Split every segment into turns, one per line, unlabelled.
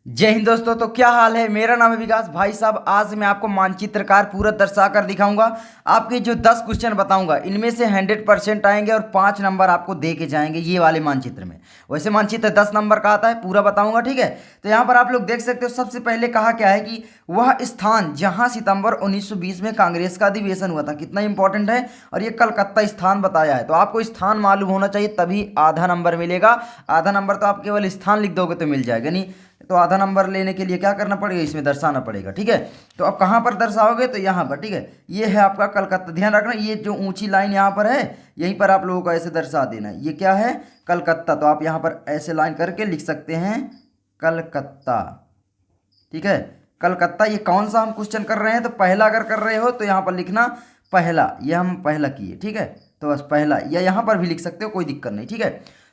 जय हिंद दोस्तों। तो क्या हाल है। मेरा नाम है विकास भाई साहब। आज मैं आपको मानचित्रकार पूरा दर्शा कर दिखाऊंगा। आपके जो 10 क्वेश्चन बताऊंगा इनमें से 100% आएंगे और 5 नंबर आपको दे के जाएंगे ये वाले मानचित्र में। वैसे मानचित्र 10 नंबर का आता है, पूरा बताऊंगा, ठीक है। तो यहाँ पर आप लोग देख सकते हो, सबसे पहले कहा क्या है कि वह स्थान जहाँ सितंबर 1920 में कांग्रेस का अधिवेशन हुआ था। कितना इंपॉर्टेंट है। और ये कलकत्ता स्थान बताया है, तो आपको स्थान मालूम होना चाहिए तभी आधा नंबर मिलेगा। आधा नंबर तो आप केवल स्थान लिख दोगे तो मिल जाएगा, नहीं तो आधा नंबर लेने के लिए क्या करना पड़ेगा, इसमें दर्शाना पड़ेगा, ठीक है। तो अब कहाँ पर दर्शाओगे, तो यहाँ पर, ठीक है। ये है आपका कलकत्ता। ध्यान रखना, ये जो ऊंची लाइन यहाँ पर है, यहीं पर आप लोगों को ऐसे दर्शा देना है। ये क्या है, कलकत्ता। तो आप यहाँ पर ऐसे लाइन करके लिख सकते हैं कलकत्ता, ठीक है। कलकत्ता। ये कौन सा हम क्वेश्चन कर रहे हैं, तो पहला अगर कर रहे हो तो यहाँ पर लिखना पहला। ये हम पहला किए, ठीक है। तो बस पहला, या यहाँ पर भी लिख सकते हो, कोई दिक्कत नहीं, ठीक है।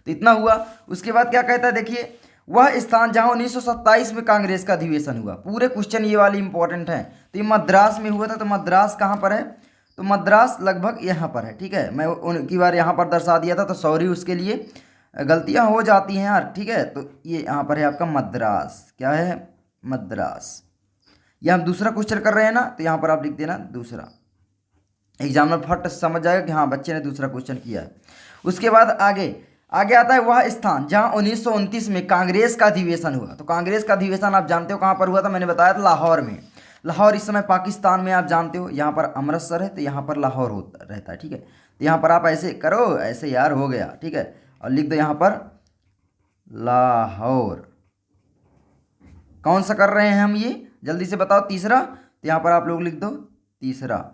तो इतना हुआ। उसके बाद क्या कहता है, देखिए, वह स्थान जहां 1927 में कांग्रेस का अधिवेशन हुआ। पूरे क्वेश्चन ये वाले इंपॉर्टेंट हैं। तो ये मद्रास में हुआ था। तो मद्रास कहाँ पर है, तो मद्रास लगभग यहाँ पर है, ठीक है। मैं उनकी बार यहाँ पर दर्शा दिया था, तो सॉरी उसके लिए। गलतियाँ हो जाती हैं यार, ठीक है। तो ये यहाँ पर है आपका मद्रास। क्या है, मद्रास। ये हम दूसरा क्वेश्चन कर रहे हैं ना, तो यहाँ पर आप लिख देना दूसरा। एग्जामिनर फट समझ जाएगा कि हाँ बच्चे ने दूसरा क्वेश्चन किया है। उसके बाद आगे आगे आता है वह स्थान जहां 1929 में कांग्रेस का अधिवेशन हुआ। तो कांग्रेस का अधिवेशन आप जानते हो कहां पर हुआ था, मैंने बताया था लाहौर में। लाहौर इस समय पाकिस्तान में, आप जानते हो। यहाँ पर अमृतसर है, तो यहाँ पर लाहौर होता रहता है, ठीक है। तो यहाँ पर आप ऐसे करो, ऐसे यार हो गया, ठीक है। और लिख दो यहाँ पर लाहौर। कौन सा कर रहे हैं हम, ये जल्दी से बताओ, तीसरा। तो यहाँ पर आप लोग लिख दो तीसरा,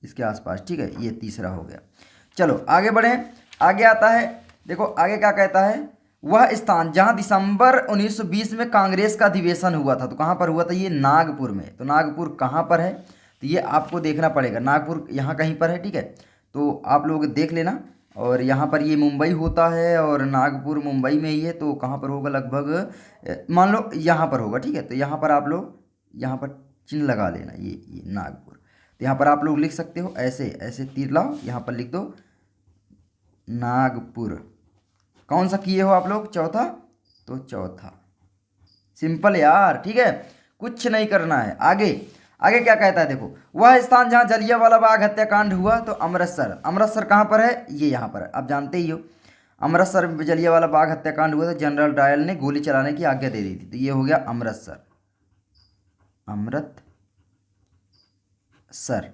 इसके आसपास, ठीक है। ये तीसरा हो गया। चलो आगे बढ़ें। आगे आता है, देखो आगे क्या कहता है, वह स्थान जहां दिसंबर 1920 में कांग्रेस का अधिवेशन हुआ था। तो कहां पर हुआ था, ये नागपुर में। तो नागपुर कहां पर है, तो ये आपको देखना पड़ेगा। नागपुर यहाँ कहीं पर है, ठीक है। तो आप लोग देख लेना। और यहाँ पर ये मुंबई होता है और नागपुर मुंबई में ही है। तो कहाँ पर होगा, लगभग मान लो यहाँ पर होगा, ठीक है। तो यहाँ पर आप लोग यहाँ पर चिन्ह लगा लेना, ये नागपुर। तो यहाँ पर आप लोग लिख सकते हो ऐसे, ऐसे तीर लाओ, यहाँ पर लिख दो नागपुर। कौन सा किए हो आप लोग, चौथा। तो चौथा, सिंपल यार, ठीक है। कुछ नहीं करना है। आगे आगे क्या कहता है, देखो, वह स्थान जहां जलियांवाला बाग हत्याकांड हुआ। तो अमृतसर। अमृतसर कहाँ पर है, ये यहाँ पर है, आप जानते ही हो। अमृतसर में जलियांवाला बाग हत्याकांड हुआ था, जनरल डायल ने गोली चलाने की आज्ञा दे दी थी। तो ये हो गया अमृतसर, अमृतसर,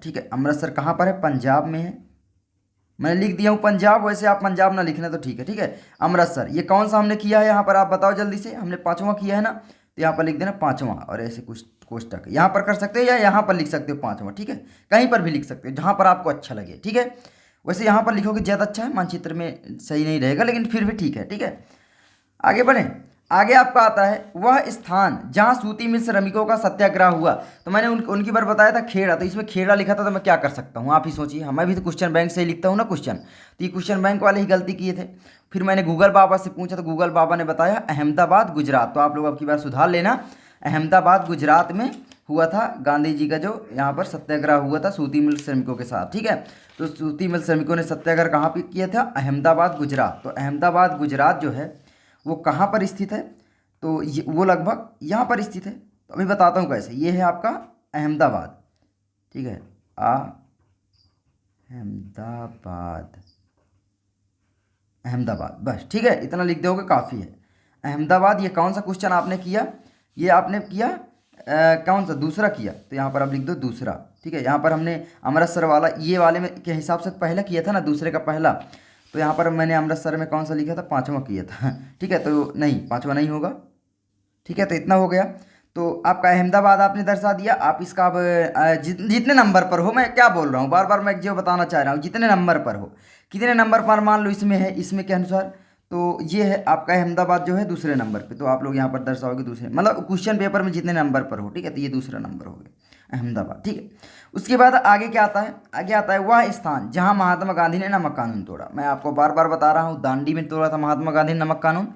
ठीक है। अमृतसर कहाँ पर है, पंजाब में है। मैंने लिख दिया हूँ पंजाब, वैसे आप पंजाब ना लिखना तो ठीक है, ठीक है। अमृतसर। ये कौन सा हमने किया है, यहाँ पर आप बताओ जल्दी से। हमने पाँचवां किया है ना, तो यहाँ पर लिख देना पाँचवां, और ऐसे कुछ कोष्टक यहाँ पर कर सकते हो, या यहाँ पर लिख सकते हो पाँचवां, ठीक है। कहीं पर भी लिख सकते हो, जहाँ पर आपको अच्छा लगे, ठीक है। वैसे यहाँ पर लिखोगे ज़्यादा अच्छा है, मानचित्र में सही नहीं रहेगा, लेकिन फिर भी ठीक है, ठीक है। आगे बढ़ें। आगे आपका आता है वह स्थान जहां सूती मिल श्रमिकों का सत्याग्रह हुआ। तो मैंने उनकी बार बताया था खेड़ा। तो इसमें खेड़ा लिखा था, तो मैं क्या कर सकता हूँ, आप ही सोचिए। मैं भी तो क्वेश्चन बैंक से ही लिखता हूँ ना क्वेश्चन। तो ये क्वेश्चन बैंक वाले ही गलती किए थे। फिर मैंने गूगल बाबा से पूछा, तो गूगल बाबा ने बताया अहमदाबाद गुजरात। तो आप लोग अब की बार सुधार लेना, अहमदाबाद गुजरात में हुआ था गांधी जी का जो यहाँ पर सत्याग्रह हुआ था सूती मिल श्रमिकों के साथ, ठीक है। तो सूती मिल श्रमिकों ने सत्याग्रह कहाँ पर किया था, अहमदाबाद गुजरात। तो अहमदाबाद गुजरात जो है वो कहाँ पर स्थित है, तो ये वो लगभग यहाँ पर स्थित है। तो अभी बताता हूँ कैसे। ये है आपका अहमदाबाद, ठीक है। अहमदाबाद, अहमदाबाद, बस, ठीक है। इतना लिख दोगे काफ़ी है। अहमदाबाद। ये कौन सा क्वेश्चन आपने किया, ये आपने किया कौन सा, दूसरा किया। तो यहाँ पर आप लिख दो दूसरा, ठीक है। यहाँ पर हमने अमृतसर वाला, ये वाले में के हिसाब से पहला किया था ना, दूसरे का पहला। तो यहाँ पर मैंने अमृतसर में कौन सा लिखा था, पाँचवां किया था, ठीक है। तो नहीं, पाँचवां नहीं होगा, ठीक है। तो इतना हो गया। तो आपका अहमदाबाद आपने दर्शा दिया। आप इसका अब जितने नंबर पर हो, मैं क्या बोल रहा हूँ बार बार, मैं जो बताना चाह रहा हूँ, जितने नंबर पर हो, कितने नंबर पर मान लो इसमें है, इसमें के अनुसार। तो ये है आपका अहमदाबाद जो है दूसरे नंबर पे। तो आप लोग यहाँ पर दर्शाओगे दूसरे, मतलब क्वेश्चन पेपर में जितने नंबर पर हो, ठीक है। तो ये दूसरा नंबर हो गया अहमदाबाद, ठीक है। उसके बाद आगे क्या आता है, आगे आता है वह स्थान जहाँ महात्मा गांधी ने नमक कानून तोड़ा। मैं आपको बार बार बता रहा हूँ, दांडी में तोड़ा था महात्मा गांधी ने नमक कानून।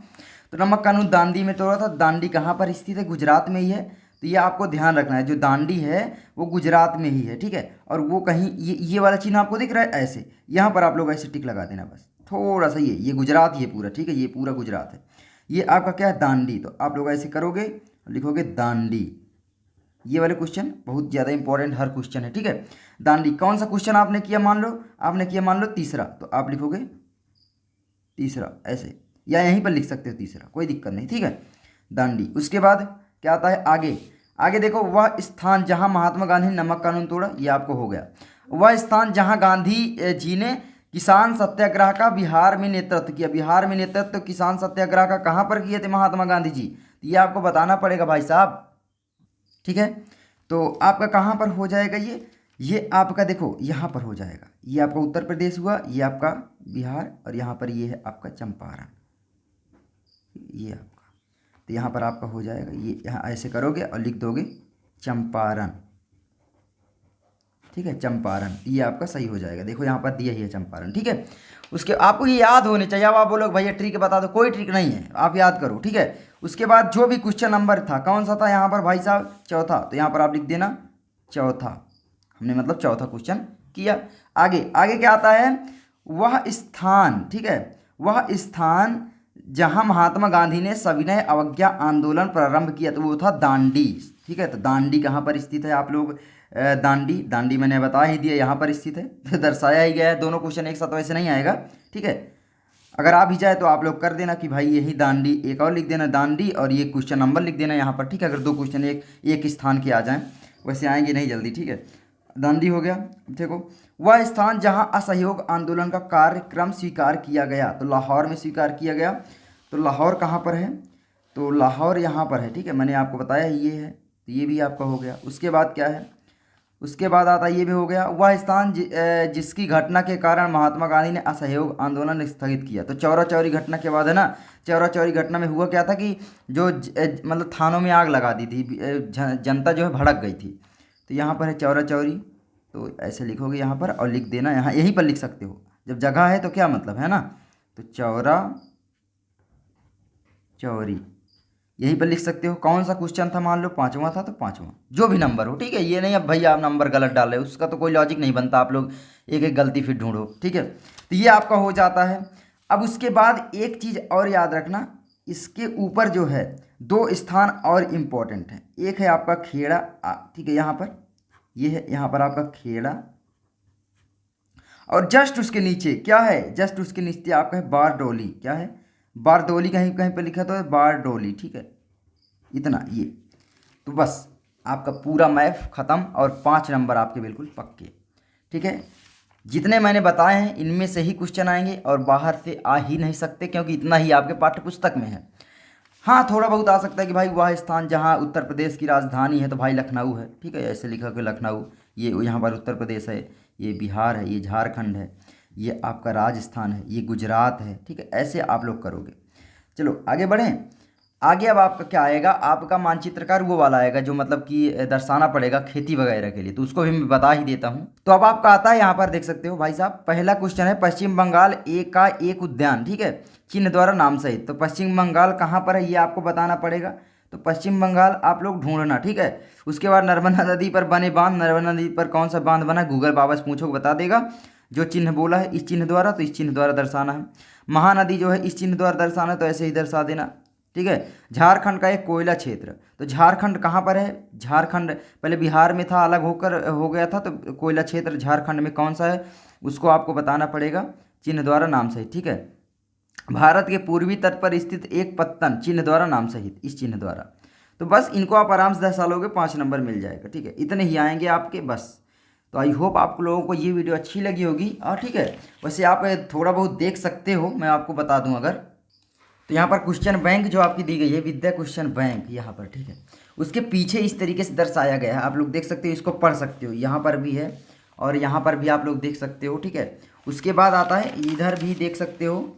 तो नमक कानून दांडी में तोड़ा था। दांडी कहाँ पर स्थित है, गुजरात में ही है। तो ये आपको ध्यान रखना है, जो दांडी है वो गुजरात में ही है, ठीक है। और वो कहीं ये वाला चिन्ह आपको दिख रहा है ऐसे, यहाँ पर आप लोग ऐसे टिक लगा देना, बस थोड़ा सा। ये गुजरात, ये पूरा, ठीक है, ये पूरा गुजरात है। ये आपका क्या है, दांडी। तो आप लोग ऐसे करोगे लिखोगे दांडी। ये वाले क्वेश्चन बहुत ज़्यादा इंपॉर्टेंट हर क्वेश्चन है, ठीक है। दांडी कौन सा क्वेश्चन आपने किया, आपने किया मान लो तीसरा, तो आप लिखोगे तीसरा ऐसे, या यहीं पर लिख सकते हो तीसरा, कोई दिक्कत नहीं, ठीक है। दांडी। उसके बाद क्या आता है आगे, आगे देखो, वह स्थान जहां महात्मा गांधी ने नमक कानून तोड़ा, ये आपको हो गया। वह स्थान जहां गांधी जी ने किसान सत्याग्रह का बिहार में नेतृत्व किया। बिहार में नेतृत्व किसान सत्याग्रह का कहाँ पर किए थे महात्मा गांधी जी, तो ये आपको बताना पड़ेगा भाई साहब, ठीक है। तो आपका कहाँ पर हो जाएगा ये आपका देखो यहाँ पर हो जाएगा, ये आपका उत्तर प्रदेश हुआ, ये आपका बिहार, और यहाँ पर ये है आपका चंपारण, ये आपका, तो यहाँ पर आपका हो जाएगा, ये यहाँ ऐसे करोगे और लिख दोगे चंपारण, ठीक है, चंपारण, ये आपका सही हो जाएगा। देखो यहाँ पर दिया ही है चंपारण, ठीक है। उसके आपको ये याद होने चाहिए। अब आप बोलोगे भैया ट्रिक बता दो, कोई ट्रिक नहीं है, आप याद करो, ठीक है। उसके बाद जो भी क्वेश्चन नंबर था कौन सा था यहाँ पर भाई साहब, चौथा, तो यहाँ पर आप लिख देना चौथा, हमने मतलब चौथा क्वेश्चन किया। आगे आगे क्या आता है, वह स्थान, ठीक है, वह स्थान जहाँ महात्मा गांधी ने सविनय अवज्ञा आंदोलन प्रारंभ किया, तो वो था दांडी, ठीक है। तो दांडी कहाँ पर स्थित है आप लोग, दांडी मैंने बता ही दिया, यहाँ पर स्थित है, तो दर्शाया ही गया है। दोनों क्वेश्चन एक साथ वैसे नहीं आएगा, ठीक है। अगर आ भी जाए तो आप लोग कर देना कि भाई यही दांडी, एक और लिख देना दांडी, और ये क्वेश्चन नंबर लिख देना यहाँ पर, ठीक है। अगर दो क्वेश्चन एक स्थान के आ जाएं, वैसे आएंगे नहीं जल्दी, ठीक है। दांडी हो गया। देखो, वह स्थान जहाँ असहयोग आंदोलन का कार्यक्रम स्वीकार किया गया, तो लाहौर में स्वीकार किया गया। तो लाहौर कहाँ पर है, तो लाहौर यहाँ पर है, ठीक है, मैंने आपको बताया ये है, तो ये भी आपका हो गया। उसके बाद क्या है, उसके बाद आता ये भी हो गया, वह स्थान जिसकी घटना के कारण महात्मा गांधी ने असहयोग आंदोलन स्थगित किया। तो चौरा चौरी घटना के बाद है ना, चौरा चौरी घटना में हुआ क्या था कि जो मतलब थानों में आग लगा दी थी, जनता जो है भड़क गई थी। तो यहाँ पर है चौरा चौरी, तो ऐसे लिखोगे यहाँ पर और लिख देना, यहाँ यहीं पर लिख सकते हो, जब जगह है तो क्या मतलब है ना, तो चौरा चौरी यहीं पर लिख सकते हो। कौन सा क्वेश्चन था, मान लो पांचवा था, तो पांचवा जो भी नंबर हो, ठीक है। ये नहीं अब भैया आप नंबर गलत डाल रहे हो, उसका तो कोई लॉजिक नहीं बनता, आप लोग एक एक गलती फिर ढूंढो, ठीक है। तो ये आपका हो जाता है। अब उसके बाद एक चीज़ और याद रखना, इसके ऊपर जो है दो स्थान और इम्पोर्टेंट है। एक है आपका खेड़ा, ठीक है, यहाँ पर ये है, यहाँ पर आपका खेड़ा, और जस्ट उसके नीचे क्या है, जस्ट उसके नीचे आपका है बारडोली। क्या है, बारडोली, कहीं कहीं पर लिखा तो है बारडोली, ठीक है, इतना ये। तो बस आपका पूरा मैथ ख़त्म, और 5 नंबर आपके बिल्कुल पक्के, ठीक है। जितने मैंने बताए हैं इनमें से ही क्वेश्चन आएंगे, और बाहर से आ ही नहीं सकते, क्योंकि इतना ही आपके पाठ्य पुस्तक में है। हाँ, थोड़ा बहुत आ सकता है कि भाई वह स्थान जहाँ उत्तर प्रदेश की राजधानी है, तो भाई लखनऊ है, ठीक है, ऐसे लिखा कि लखनऊ, ये यहाँ पर उत्तर प्रदेश है, ये बिहार है, ये झारखंड है, ये आपका राजस्थान है, ये गुजरात है, ठीक है, ऐसे आप लोग करोगे। चलो आगे बढ़ें। आगे अब आपका क्या आएगा, आपका मानचित्रकार वो वाला आएगा जो मतलब कि दर्शाना पड़ेगा खेती वगैरह के लिए, तो उसको भी मैं बता ही देता हूँ। तो अब आपका आता है, यहाँ पर देख सकते हो भाई साहब, पहला क्वेश्चन है पश्चिम बंगाल का एक उद्यान, ठीक है, चिन्ह द्वारा नाम सहित। तो पश्चिम बंगाल कहाँ पर है ये आपको बताना पड़ेगा, तो पश्चिम बंगाल आप लोग ढूंढना, ठीक है। उसके बाद नर्मदा नदी पर बने बांध, नर्मदा नदी पर कौन सा बांध बना, गूगल बाबा से पूछो बता देगा। जो चिन्ह बोला है इस चिन्ह द्वारा, तो इस चिन्ह द्वारा दर्शाना है। महानदी जो है इस चिन्ह द्वारा दर्शाना है, तो ऐसे ही दर्शा देना, ठीक है। झारखंड का एक कोयला क्षेत्र, तो झारखंड कहाँ पर है, झारखंड पहले बिहार में था, अलग होकर हो गया था, तो कोयला क्षेत्र झारखंड में कौन सा है उसको आपको बताना पड़ेगा चिन्ह द्वारा नाम सहित, ठीक है। भारत के पूर्वी तट पर स्थित एक पत्तन, चिन्ह द्वारा नाम सहित, इस चिन्ह द्वारा। तो बस इनको आप आराम से दर्शा लोगे, 5 नंबर मिल जाएगा, ठीक है। इतने ही आएंगे आपके बस। तो आई होप आप लोगों को ये वीडियो अच्छी लगी होगी, और ठीक है, वैसे आप थोड़ा बहुत देख सकते हो, मैं आपको बता दूं अगर, तो यहाँ पर क्वेश्चन बैंक जो आपकी दी गई है, विद्या क्वेश्चन बैंक यहाँ पर, ठीक है, उसके पीछे इस तरीके से दर्शाया गया है, आप लोग देख सकते हो, इसको पढ़ सकते हो, यहाँ पर भी है और यहाँ पर भी आप लोग देख सकते हो, ठीक है। उसके बाद आता है इधर भी देख सकते हो,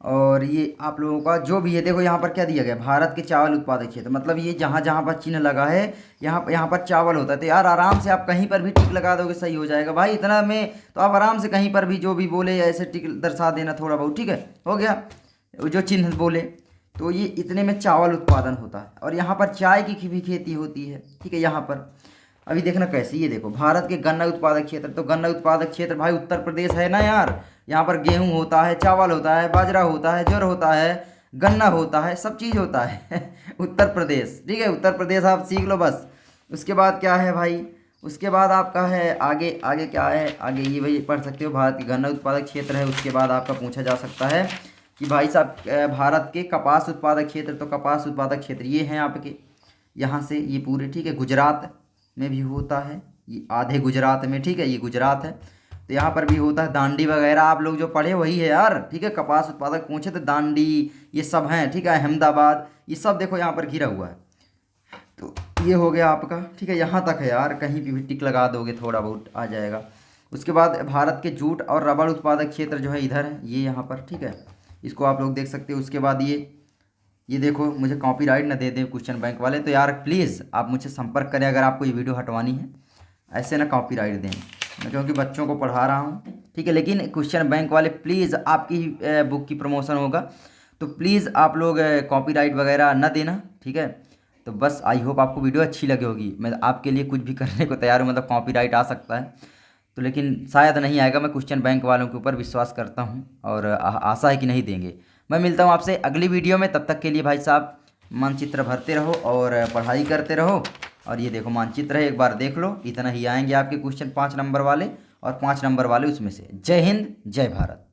और ये आप लोगों का जो भी है, देखो यहाँ पर क्या दिया गया, भारत के चावल उत्पादक क्षेत्र, मतलब ये जहाँ जहाँ पर चिन्ह लगा है यहाँ पर चावल होता है। तो यार आराम से आप कहीं पर भी टिक लगा दोगे, सही हो जाएगा भाई, इतना में तो आप आराम से कहीं पर भी जो भी बोले ऐसे टिक दर्शा देना थोड़ा बहुत, ठीक है, हो गया। जो चिन्ह बोले तो ये इतने में चावल उत्पादन होता है, और यहाँ पर चाय की भी खेती होती है, ठीक है। यहाँ पर अभी देखना कैसे, ये देखो भारत के गन्ना उत्पादक क्षेत्र, तो गन्ना उत्पादक क्षेत्र भाई उत्तर प्रदेश है ना यार, यहाँ पर गेहूं होता है, चावल होता है, बाजरा होता है, ज्वार होता है, गन्ना होता है, सब चीज़ होता है। उत्तर प्रदेश, ठीक है, उत्तर प्रदेश आप सीख लो बस। उसके बाद क्या है भाई, उसके बाद आपका है आगे, आगे क्या है, आगे ये भाई पढ़ सकते हो, भारत के गन्ना उत्पादक क्षेत्र है। उसके बाद आपका पूछा जा सकता है कि भाई साहब भारत के कपास उत्पादक क्षेत्र, तो कपास उत्पादक क्षेत्र ये हैं आपके यहाँ से ये पूरे, ठीक है। गुजरात में भी होता है, ये आधे गुजरात में, ठीक है, ये गुजरात है, तो यहाँ पर भी होता है। दांडी वगैरह आप लोग जो पढ़े वही है यार, ठीक है। कपास उत्पादक पूछे तो दांडी ये सब हैं, ठीक है। अहमदाबाद ये सब देखो यहाँ पर घिरा हुआ है। तो ये हो गया आपका, ठीक है, यहाँ तक है यार, कहीं भी टिक लगा दोगे थोड़ा बहुत आ जाएगा। उसके बाद भारत के जूट और रबड़ उत्पादक क्षेत्र जो है इधर है, ये यहाँ पर, ठीक है, इसको आप लोग देख सकते हो। उसके बाद ये देखो, मुझे कॉपीराइट ना दे दें क्वेश्चन बैंक वाले, तो यार प्लीज़ आप मुझसे संपर्क करें अगर आपको ये वीडियो हटवानी है, ऐसे ना कॉपीराइट दें, मैं क्योंकि बच्चों को पढ़ा रहा हूँ, ठीक है। लेकिन क्वेश्चन बैंक वाले प्लीज़, आपकी बुक की प्रमोशन होगा तो प्लीज़ आप लोग कॉपीराइट वगैरह न देना, ठीक है। तो बस आई होप आपको वीडियो अच्छी लगी होगी, मैं आपके लिए कुछ भी करने को तैयार हूँ, मतलब कॉपीराइट आ सकता है तो, लेकिन शायद नहीं आएगा। मैं क्वेश्चन बैंक वालों के ऊपर विश्वास करता हूँ और आशा है कि नहीं देंगे। मैं मिलता हूँ आपसे अगली वीडियो में, तब तक के लिए भाई साहब मानचित्र भरते रहो और पढ़ाई करते रहो। और ये देखो मानचित्र है, एक बार देख लो, इतना ही आएंगे आपके क्वेश्चन 5 नंबर वाले और 5 नंबर वाले उसमें से। जय हिंद, जय भारत।